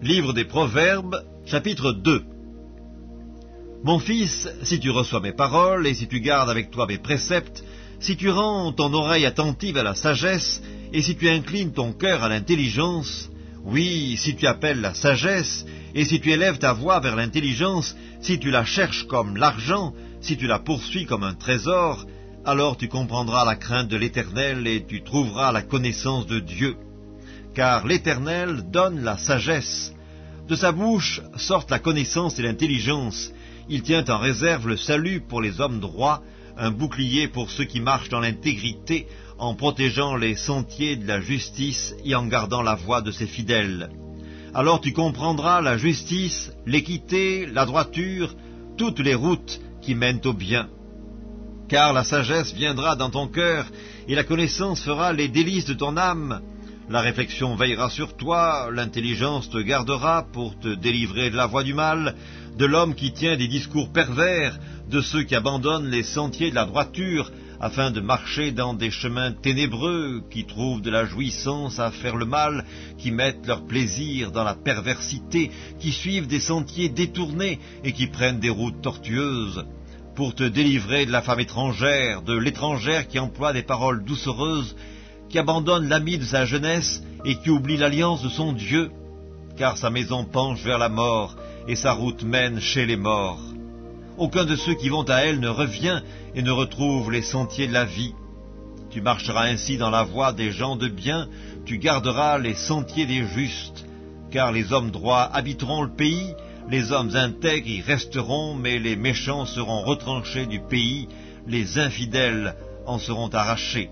Livre des Proverbes, chapitre 2. Mon fils, si tu reçois mes paroles, et si tu gardes avec toi mes préceptes, si tu rends ton oreille attentive à la sagesse, et si tu inclines ton cœur à l'intelligence, oui, si tu appelles la sagesse, et si tu élèves ta voix vers l'intelligence, si tu la cherches comme l'argent, si tu la poursuis comme un trésor, alors tu comprendras la crainte de l'Éternel, et tu trouveras la connaissance de Dieu. Car l'Éternel donne la sagesse. De sa bouche sortent la connaissance et l'intelligence. Il tient en réserve le salut pour les hommes droits, un bouclier pour ceux qui marchent dans l'intégrité, en protégeant les sentiers de la justice et en gardant la voie de ses fidèles. Alors tu comprendras la justice, l'équité, la droiture, toutes les routes qui mènent au bien. Car la sagesse viendra dans ton cœur, et la connaissance fera les délices de ton âme. La réflexion veillera sur toi, l'intelligence te gardera pour te délivrer de la voie du mal, de l'homme qui tient des discours pervers, de ceux qui abandonnent les sentiers de la droiture, afin de marcher dans des chemins ténébreux, qui trouvent de la jouissance à faire le mal, qui mettent leur plaisir dans la perversité, qui suivent des sentiers détournés et qui prennent des routes tortueuses, pour te délivrer de la femme étrangère, de l'étrangère qui emploie des paroles doucereuses, qui abandonne l'ami de sa jeunesse et qui oublie l'alliance de son Dieu, car sa maison penche vers la mort et sa route mène chez les morts. Aucun de ceux qui vont à elle ne revient et ne retrouve les sentiers de la vie. Tu marcheras ainsi dans la voie des gens de bien, tu garderas les sentiers des justes, car les hommes droits habiteront le pays, les hommes intègres y resteront, mais les méchants seront retranchés du pays, les infidèles en seront arrachés.